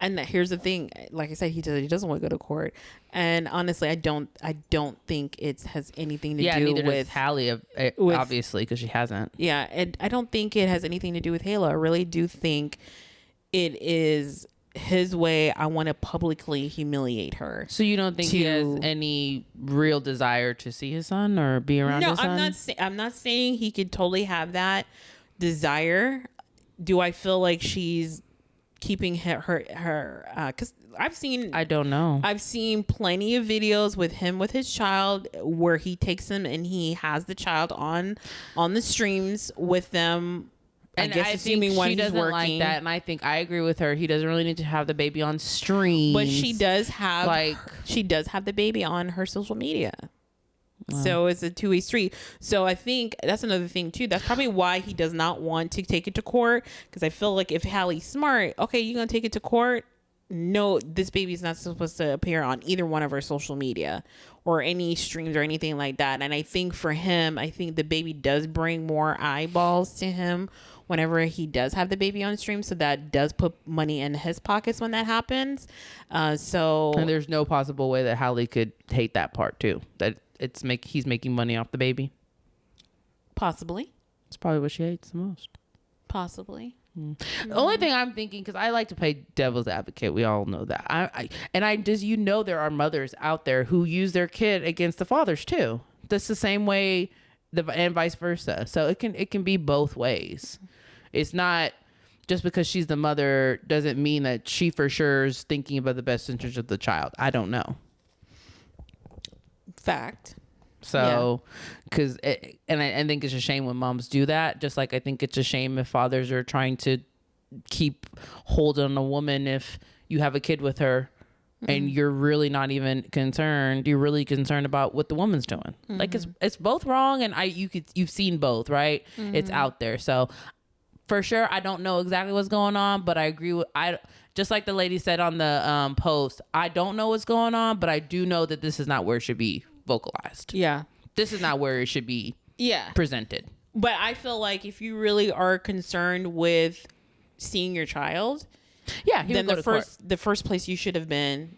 And here's the thing, like I said, he doesn't want to go to court. And honestly, I don't think it has anything to do neither with does Halle, obviously, because she hasn't. Yeah, and I don't think it has anything to do with Halo. I really do think it is his way. I want to publicly humiliate her. So you don't think he has any real desire to see his son or be around his son? I'm not saying he could totally have that desire. Do I feel like she's keeping her because I don't know. I've seen plenty of videos with him with his child where he takes him and he has the child on the streams with them. And I think she doesn't like that, and I think I agree with her. He doesn't really need to have the baby on streams, but she does have the baby on her social media. Wow. So it's a two-way street. So I think that's another thing too. That's probably why he does not want to take it to court, because I feel like if Halle's smart, okay, you're gonna take it to court. No, this baby's not supposed to appear on either one of our social media or any streams or anything like that. And I think for him, I think the baby does bring more eyeballs to him whenever he does have the baby on stream. So that does put money in his pockets when that happens. And there's no possible way that Halle could hate that part too. That he's making money off the baby. Possibly. It's probably what she hates the most. Possibly. The only thing I'm thinking, because I like to play devil's advocate, we all know that. There are mothers out there who use their kid against the fathers too. That's the same way, and vice versa. So it can be both ways. It's not just because she's the mother doesn't mean that she for sure is thinking about the best interest of the child. I don't know. Fact. So, because I think it's a shame when moms do that. Just like I think it's a shame if fathers are trying to keep hold on a woman if you have a kid with her, and you're really not even concerned. You're really concerned about what the woman's doing. Like it's both wrong, and you've seen both, right? It's out there. So for sure, I don't know exactly what's going on, but I agree with just like the lady said on the post. I don't know what's going on, but I do know that this is not where it should be vocalized. Yeah, this is not where it should be presented. But I feel like if you really are concerned with seeing your child, then the first place you should have been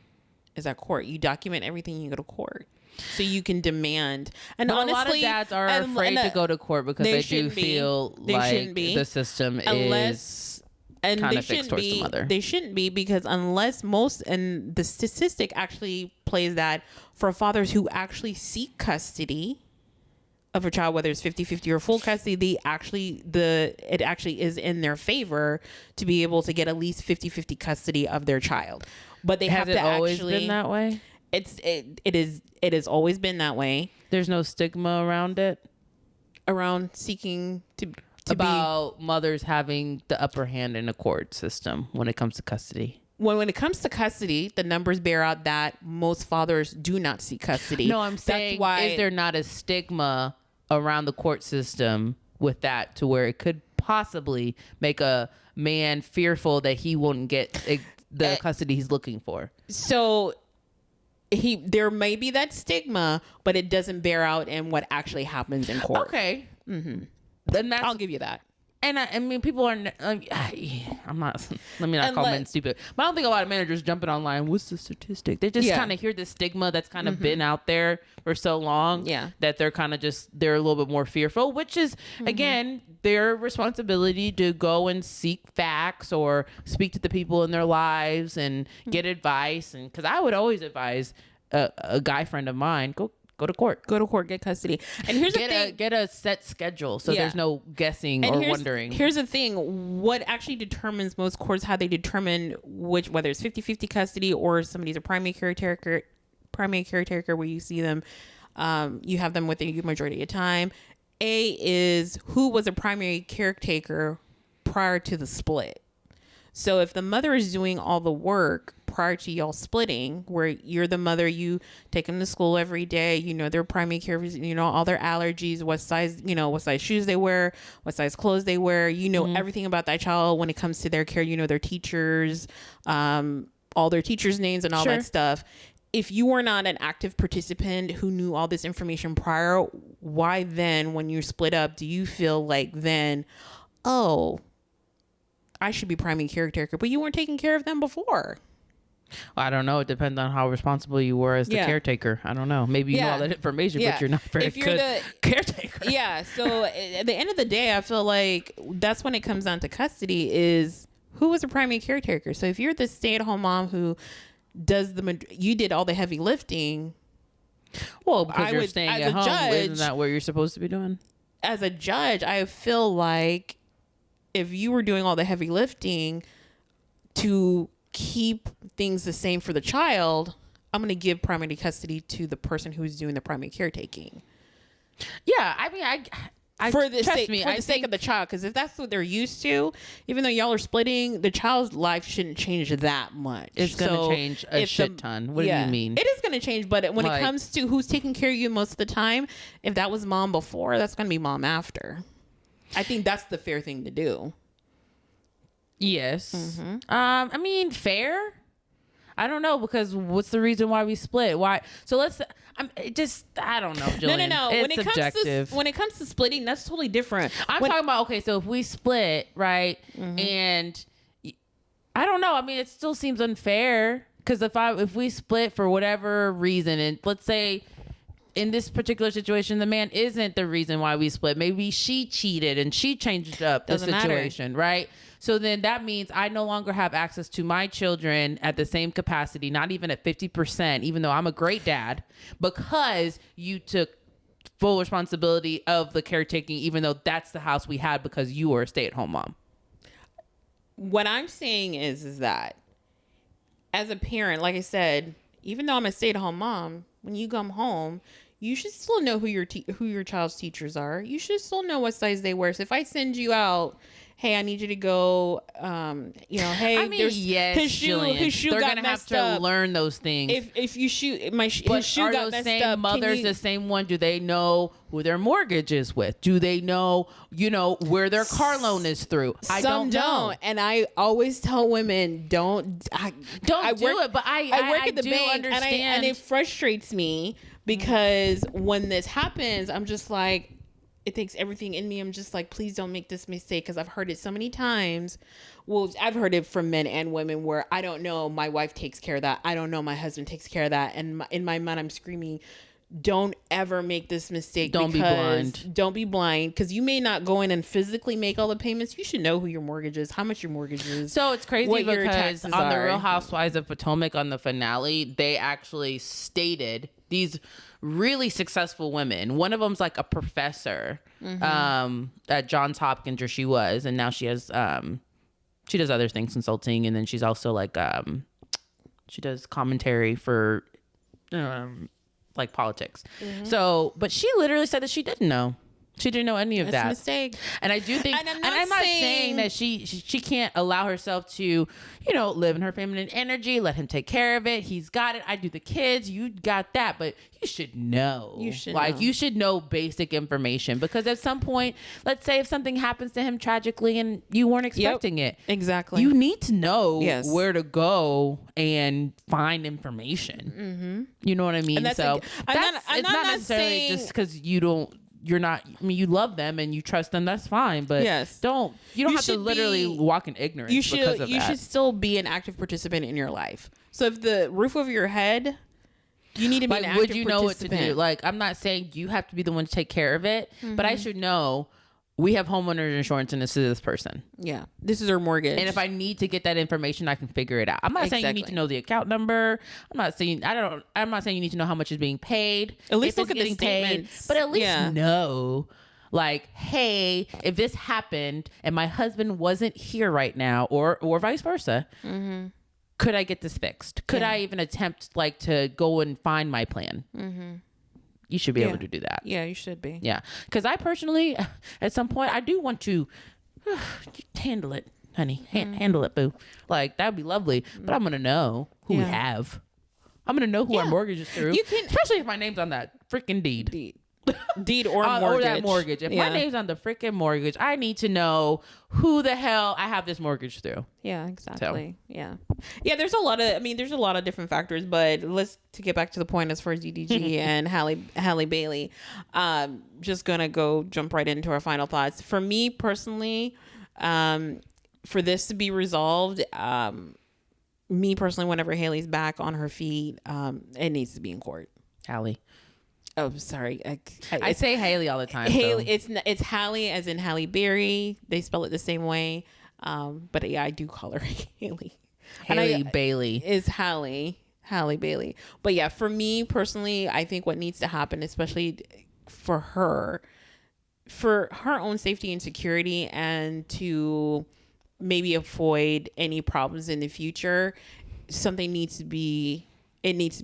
is at court. You document everything, you go to court, so you can demand. And honestly, a lot of dads are afraid to go to court because they do feel like the system is kind of fixed towards the mother. They shouldn't be, because and the statistic actually plays that for fathers who actually seek custody of a child, whether it's 50-50 or full custody, it actually is in their favor to be able to get at least 50-50 custody of their child. But they have to always been that way? It has always been that way. There's no stigma around it? Around seeking to about mothers having the upper hand in a court system when it comes to custody. When it comes to custody, the numbers bear out that most fathers do not seek custody. No, I'm saying, is there not a stigma around the court system with that, to where it could possibly make a man fearful that he won't get the custody he's looking for? So there may be that stigma, but it doesn't bear out in what actually happens in court. Okay. Then I'll give you that. And I mean, people are. I'm not. Let me not call men stupid. But I don't think a lot of managers jumping online. What's the statistic? They just kind of hear the stigma that's kind of been out there for so long. Yeah. That they're kind of they're a little bit more fearful, which is again their responsibility to go and seek facts or speak to the people in their lives and get advice. And because I would always advise a guy friend of mine, Go to court. Go to court. Get custody. And here's the thing. Get a set schedule, so there's no guessing or wondering. Here's the thing. What actually determines most courts, how they determine whether it's 50-50 custody or somebody's a primary caretaker where you see them, you have them within the majority of time. Is who was a primary caretaker prior to the split. So if the mother is doing all the work prior to y'all splitting, where you're the mother, you take them to school every day, you know their primary care, you know all their allergies, what size shoes they wear, what size clothes they wear, you know everything about that child when it comes to their care, you know their teachers, all their teachers' names and all that stuff. If you were not an active participant who knew all this information prior, why then when you're split up do you feel like then, I should be primary caretaker, but you weren't taking care of them before? I don't know. It depends on how responsible you were as the caretaker. I don't know. Maybe you know all that information, but you're not very good caretaker. Yeah. So at the end of the day, I feel like that's when it comes down to custody is who was the primary caretaker? So if you're the stay-at-home mom who does you did all the heavy lifting. Well, because you're staying at home, isn't that what you're supposed to be doing? As a judge, I feel like if you were doing all the heavy lifting to keep things the same for the child, I'm going to give primary custody to the person who's doing the primary caretaking. Yeah, I mean, I for the sake of the child, because if that's what they're used to, even though y'all are splitting, the child's life shouldn't change that much. It's going to change a shit ton. What do you mean? It is going to change, but when it comes to who's taking care of you most of the time, if that was mom before, that's going to be mom after. I think that's the fair thing to do. Yes. Mm-hmm. I mean, fair. I don't know, because what's the reason why we split? Why? So let's. I don't know, Jillian. No. It's subjective. When it comes to splitting, that's totally different. I'm talking about, okay, so if we split, right, and I don't know. I mean, it still seems unfair, because if we split for whatever reason, and let's say in this particular situation, the man isn't the reason why we split. Maybe she cheated and she changed up the situation, right? So then that means I no longer have access to my children at the same capacity, not even at 50%, even though I'm a great dad, because you took full responsibility of the caretaking, even though that's the house we had because you were a stay-at-home mom. What I'm saying is that as a parent, like I said, even though I'm a stay-at-home mom, when you come home, you should still know who your child's teachers are. You should still know what size they wear. So if I send you out, hey, I need you to go, hey, I mean, yes, his shoe they're got gonna have to up. Learn those things. If you shoot his shoe got messed same up, mothers the same one? Do they know who their mortgage is with? Do they know, where their car loan is through? Some don't. And I always tell women, don't do it. But I work at the bank, understand. and it frustrates me because when this happens, I'm just like, it takes everything in me. I'm just like, please don't make this mistake, because I've heard it so many times. Well, I've heard it from men and women where I don't know, my wife takes care of that. I don't know, my husband takes care of that. And in my mind, I'm screaming, don't ever make this mistake. Don't be blind. Don't be blind, because you may not go in and physically make all the payments. You should know who your mortgage is, how much your mortgage is. So it's crazy because on the Real Housewives of Potomac, on the finale, they actually stated these really successful women. One of them's like a professor at Johns Hopkins, or she was, and now she has she does other things, consulting, and then she's also like she does commentary for like politics. So, but she literally said that she didn't know. She didn't know any of that. That's a mistake. And I do think, and I'm not saying that she can't allow herself to, live in her feminine energy, let him take care of it. He's got it. I do the kids. You got that. But you should know. You should know basic information, because at some point, let's say if something happens to him tragically and you weren't expecting it. Exactly. You need to know where to go and find information. You know what I mean? And so I'm not necessarily saying, just because you're not, I mean, you love them and you trust them, that's fine, but you don't have to literally walk in ignorance. You should still be an active participant in your life. So if the roof over your head, you need to be an active participant. Would you know what to do? Like, I'm not saying you have to be the one to take care of it, but I should know we have homeowners insurance and this is this person. Yeah. This is her mortgage. And if I need to get that information, I can figure it out. I'm not saying you need to know the account number. I'm not saying you need to know how much is being paid. At least look at the statements. But at least know, like, hey, if this happened and my husband wasn't here right now, or vice versa, could I get this fixed? Could I even attempt to go and find my plan? You should be able to do that. Yeah, you should be. Yeah. Because I personally, at some point, I do want to handle it, honey. Handle it, boo. Like, that would be lovely. But I'm going to know who we have. I'm going to know who our mortgage is through. Especially if my name's on that freaking deed. Deed or mortgage. Or that mortgage. If my name's on the freaking mortgage, I need to know who the hell I have this mortgage through. Yeah, exactly. So. Yeah, there's a lot of different factors, but to get back to the point as far as DDG and Halle Bailey, just gonna jump right into our final thoughts. For me personally, for this to be resolved, me personally, whenever Haley's back on her feet, it needs to be in court. Halle. Oh, sorry. I say Haley all the time. Haley, it's Halle as in Halle Berry. They spell it the same way. But yeah, I do call her Haley. Halle Bailey is Halle Bailey. But yeah, for me personally, I think what needs to happen, especially for her own safety and security, and to maybe avoid any problems in the future, something needs to be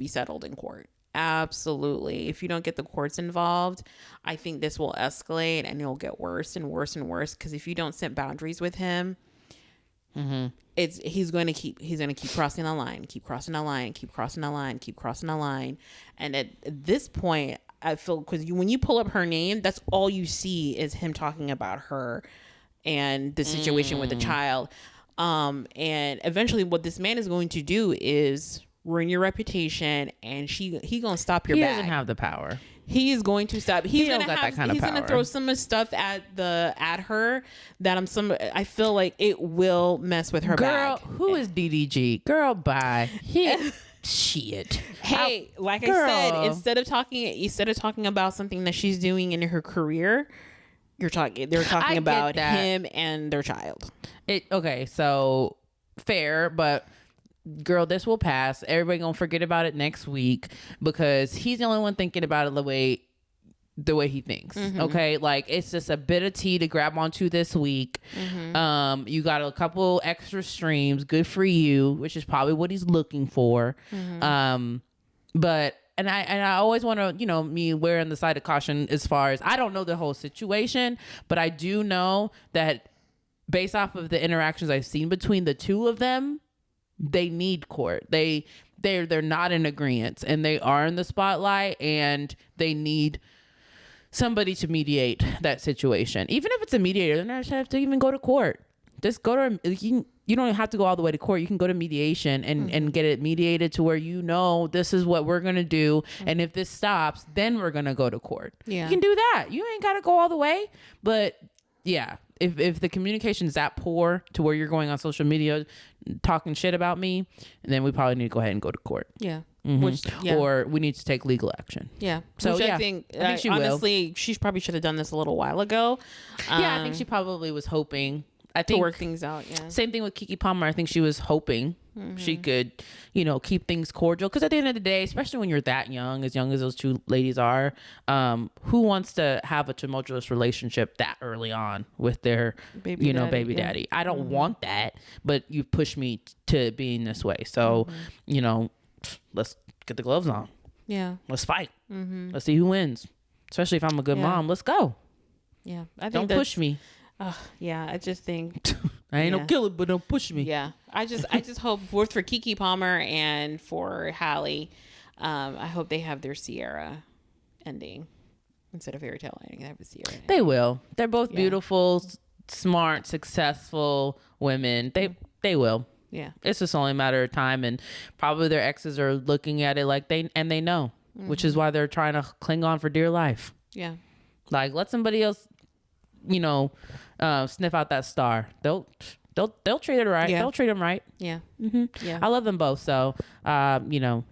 settled in court. Absolutely. If you don't get the courts involved, I think this will escalate and it'll get worse and worse and worse. Because if you don't set boundaries with him, he's going to keep crossing the line, and at this point, I feel, because when you pull up her name, that's all you see is him talking about her and the situation with the child. And eventually, what this man is going to do is ruin your reputation, and he gonna stop your bag. He doesn't have the power. He is going to stop. He's gonna throw some stuff at her that I feel like it will mess with her bag. Girl, who is DDG? Girl, bye. Shit. Hey, like I said, instead of talking about something that she's doing in her career, they're talking about him and their child. Okay, so fair, but girl, this will pass. Everybody gonna forget about it next week because he's the only one thinking about it the way he thinks. Okay, like it's just a bit of tea to grab onto this week. You got a couple extra streams, good for you, which is probably what he's looking for. But I always want to, me wearing the side of caution as far as I don't know the whole situation, but I do know that based off of the interactions I've seen between the two of them, they need court. They're not in agreement, and they are in the spotlight, and they need somebody to mediate that situation. Even if it's a mediator, they don't have to even go to court. Just go to you don't have to go all the way to court. You can go to mediation and get it mediated to where this is what we're gonna do, and if this stops, then we're gonna go to court. Yeah, you can do that. You ain't gotta go all the way, but yeah. If the communication is that poor to where you're going on social media talking shit about me, then we probably need to go ahead and go to court. Yeah. Or we need to take legal action. Yeah. So I think she honestly, she probably should have done this a little while ago. I think she probably was hoping to work things out. Yeah. Same thing with Keke Palmer. I think she was hoping she could, keep things cordial. Because at the end of the day, especially when you're that young as those two ladies are, who wants to have a tumultuous relationship that early on with their, baby daddy? I don't want that, but you push me to being this way. So, let's get the gloves on. Yeah. Let's fight. Let's see who wins. Especially if I'm a good mom. Let's go. Yeah. Don't push me. Yeah, I just think I ain't no killer, but don't push me. Yeah, I just hope both for Keke Palmer and for Halle, I hope they have their Sierra ending instead of fairy tale ending. They have a Sierra ending. They will. They're both beautiful, smart, successful women. They will. Yeah, it's just only a matter of time, and probably their exes are looking at it like they know, which is why they're trying to cling on for dear life. Yeah, like let somebody else, sniff out that star. They'll treat it right. Yeah. They'll treat them right. Yeah. Yeah. I love them both. So, even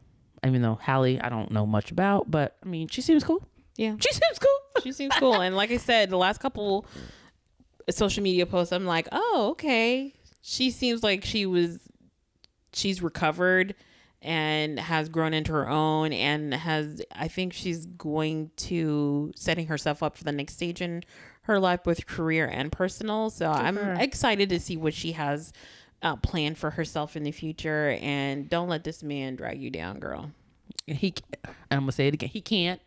though Halle, I don't know much about, but I mean, she seems cool. Yeah. She seems cool. She seems cool. And like I said, the last couple social media posts, I'm like, oh, okay. She seems like she's recovered and has grown into her own, and I think she's going to setting herself up for the next stage in her life, both career and personal. So I'm excited to see what she has planned for herself in the future. And don't let this man drag you down, girl. I'm gonna say it again. He can't.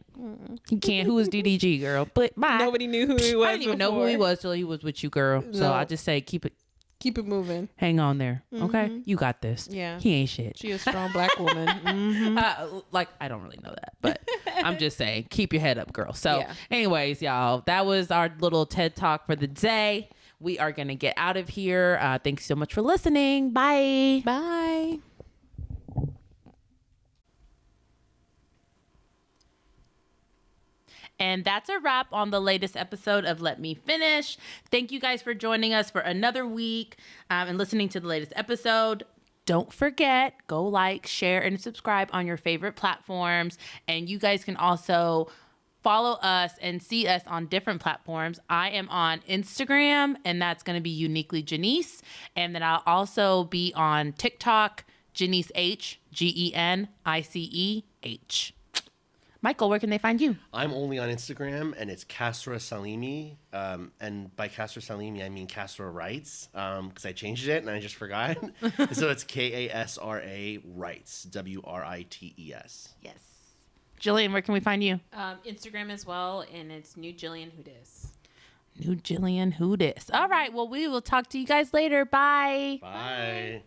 He can't. Who is DDG, girl? But bye. Nobody knew who he was. I didn't even know who he was till he was with you, girl. So no. I just say keep it moving. Hang on there. Okay, you got this. Yeah, he ain't shit. She a strong black woman. I don't really know that, but I'm just saying, keep your head up, girl. So, anyways, y'all, that was our little TED Talk for the day. We are gonna get out of here. Thanks so much for listening. Bye. Bye. And that's a wrap on the latest episode of Let Me Finish. Thank you guys for joining us for another week and listening to the latest episode. Don't forget, go like, share, and subscribe on your favorite platforms. And you guys can also follow us and see us on different platforms. I am on Instagram, and that's going to be Uniquely Janice. And then I'll also be on TikTok, Janice H, GENICEH. Michael, where can they find you? I'm only on Instagram, and it's Castra Salimi. And by Castra Salimi, I mean Castra Writes, because I changed it and I just forgot. So it's KASRA Writes, WRITES. Yes. Jillian, where can we find you? Instagram as well, and it's New Jillian Who Dis. New Jillian Who Dis. All right. Well, we will talk to you guys later. Bye. Bye.